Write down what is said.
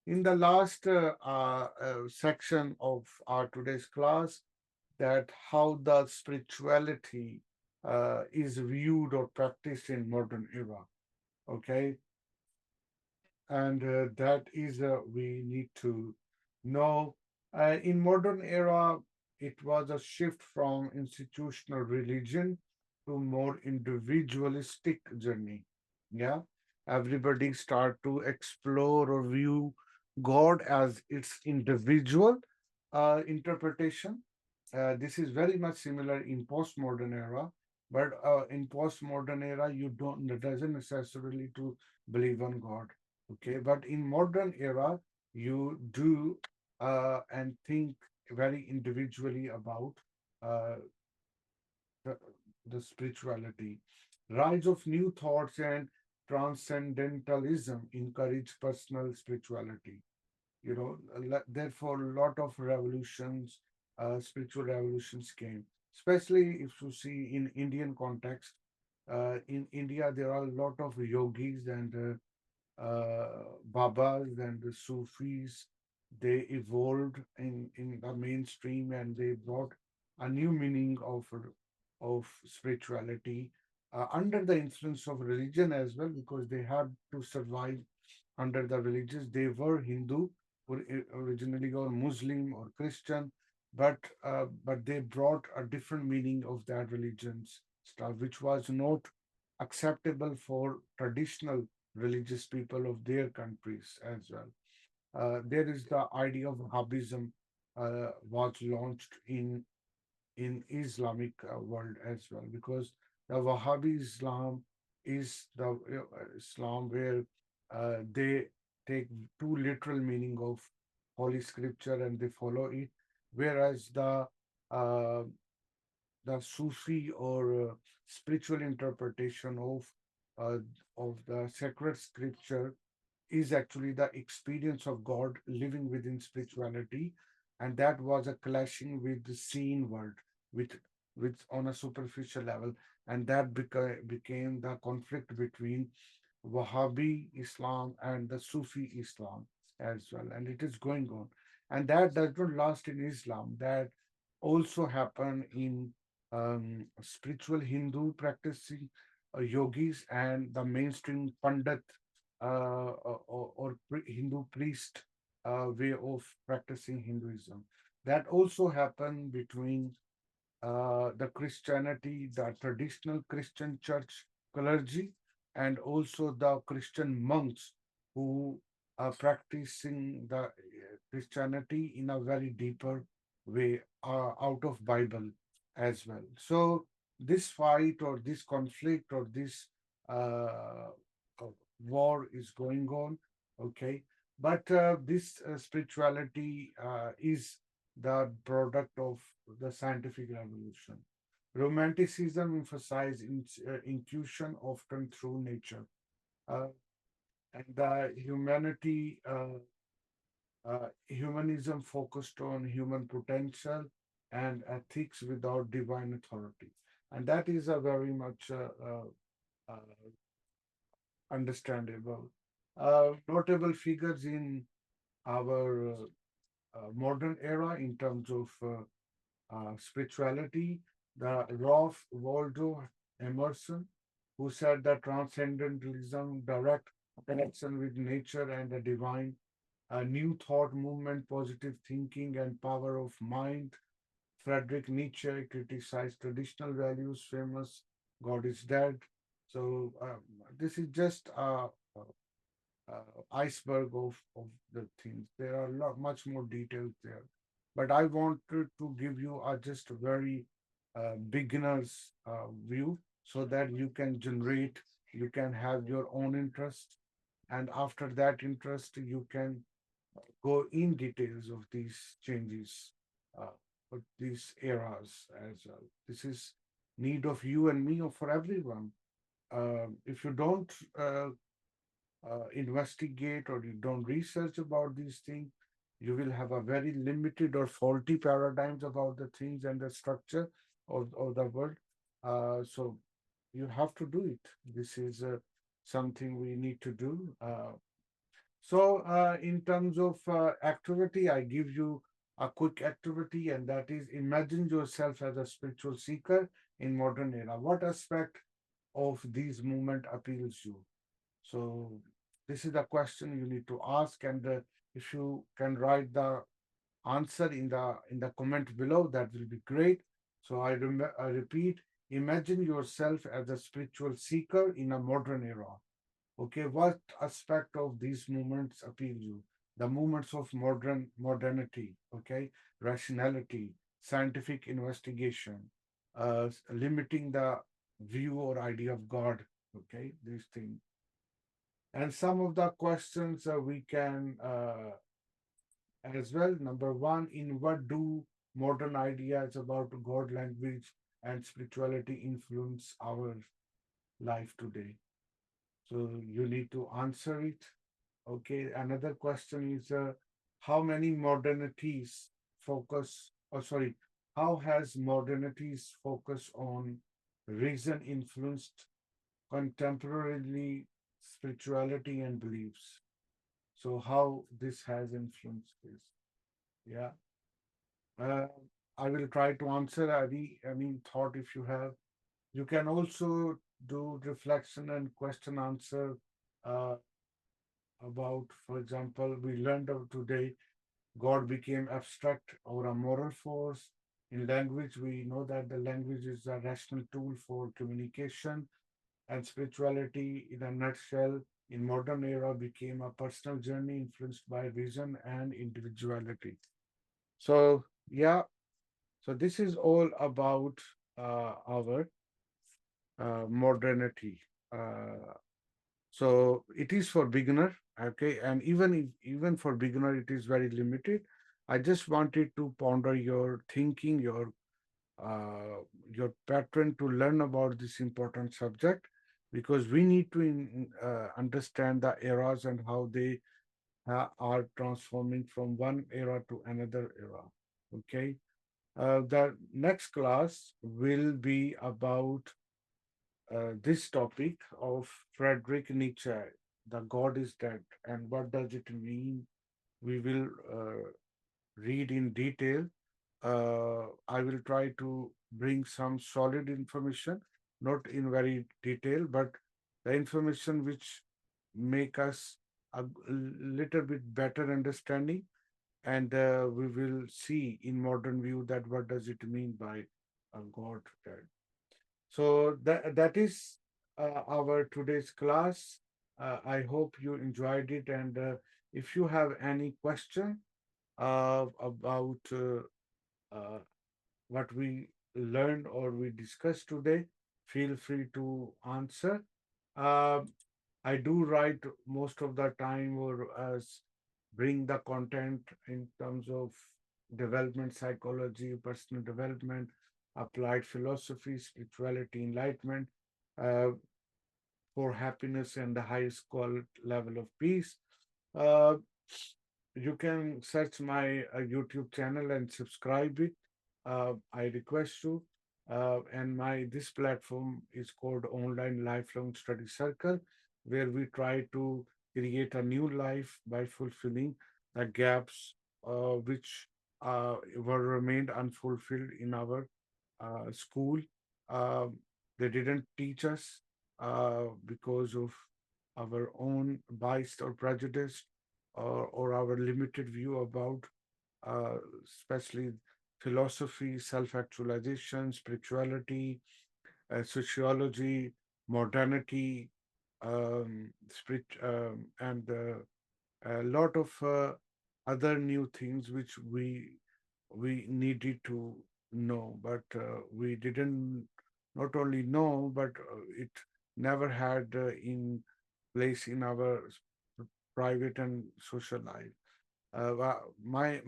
In the last section of our today's class, that how the spirituality is viewed or practiced in modern era. Okay, and that is we need to know. In modern era, it was a shift from institutional religion to more individualistic journey. Yeah, everybody start to explore or view God as its individual interpretation. This is very much similar in postmodern era, but in postmodern era, you don't, it doesn't necessarily to believe on God. Okay, but in modern era, you do and think very individually about uh, the, the spirituality. Rise of new thoughts and transcendentalism encourage personal spirituality. You know, therefore, a lot of revolutions, spiritual revolutions came, especially if you see in Indian context. In India, there are a lot of yogis and Babas and the Sufis. They evolved in the mainstream and they brought a new meaning of spirituality under the influence of religion as well, because they had to survive under the religious. They were Hindu originally, or Muslim or Christian, but they brought a different meaning of that religion's stuff, which was not acceptable for traditional religious people of their countries as well. There is the idea of Wahhabism was launched in Islamic world as well, because the Wahhabi Islam is the Islam where they take two literal meaning of Holy Scripture and they follow it, whereas uh, the Sufi or spiritual interpretation uh, of the sacred scripture is actually the experience of God living within spirituality, and that was a clashing with the seen world, with on a superficial level, and that became the conflict between Wahhabi Islam and the Sufi Islam as well, and it is going on, and that does not last in Islam. That also happen in spiritual Hindu practicing yogis and the mainstream Pandit or Hindu priest way of practicing Hinduism. That also happened between the Christianity, the traditional Christian church clergy, and also the Christian monks who are practicing the Christianity in a very deeper way out of Bible as well. So this fight or this conflict or this war is going on, okay? But this spirituality is the product of the scientific revolution. Romanticism emphasized intuition often through nature. Uh, and the humanism focused on human potential and ethics without divine authority. And that is a very much uh, understandable. Notable figures in our modern era in terms of spirituality, the Rolf Waldo Emerson, who said that transcendentalism, direct connection with nature and the divine, a new thought movement, positive thinking, and power of mind. Friedrich Nietzsche criticized traditional values, famous God is dead. So this is just iceberg of the things. There are much more details there. But I wanted to give you a just a very beginner's view so that you can generate, you can have your own interest. And after that interest, you can go in details of these changes, of these eras as well. This is need of you and me or for everyone. If you don't investigate or you don't research about these things, you will have a very limited or faulty paradigms about the things and the structure of the world. So you have to do it. This is something we need to do. So, in terms of activity, I give you a quick activity, and that is imagine yourself as a spiritual seeker in modern era. What aspect of these movement appeals you? So, this is the question you need to ask, and if you can write the answer in the comment below, that will be great. So, I repeat: imagine yourself as a spiritual seeker in a modern era. Okay, what aspect of these movements appeal you? The movements of modernity, okay, rationality, scientific investigation, limiting the view or idea of God, okay, these things. And some of the questions we can as well. Number one, in what do modern ideas about God, language, and spirituality influence our life today? So you need to answer it. Okay, another question is how many modernities focus, oh, sorry, how has modernities focus on reason influenced contemporarily spirituality and beliefs? So, how this has influenced this? Yeah, uh, I will try to answer any thought if you have. You can also do reflection and question answer uh, about, for example, we learned of today God became abstract or a moral force. In language, we know that the language is a rational tool for communication, and spirituality, in a nutshell, in modern era, became a personal journey influenced by reason and individuality. So, yeah, so this is all about our modernity. Uh, So it is for beginner, okay, and even for beginner, it is very limited. I just wanted to ponder your thinking, uh, your pattern to learn about this important subject, because we need to understand the eras and how they are transforming from one era to another era. Okay, the next class will be about this topic of Friedrich Nietzsche, the God is dead, and what does it mean? We will read in detail. I will try to bring some solid information, not in very detail, but the information which make us a little bit better understanding, and we will see in modern view that what does it mean by a God dead. So that is our today's class. I hope you enjoyed it, and if you have any question about uh, what we learned or we discussed today, feel free to answer. Uh, I do write most of the time or bring the content in terms of development psychology, personal development, applied philosophy, spirituality, enlightenment, uh, for happiness and the highest level of peace. Uh, you can search my YouTube channel and subscribe it. I request you. And my this platform is called Online Lifelong Study Circle, where we try to create a new life by fulfilling the gaps which were remained unfulfilled in our school. Um, they didn't teach us because of our own bias or prejudice or our limited view about especially philosophy, self-actualization, spirituality, sociology, modernity, and a lot of other new things which we needed to know, but we didn't not only know, but it never had in place in our private and social life. My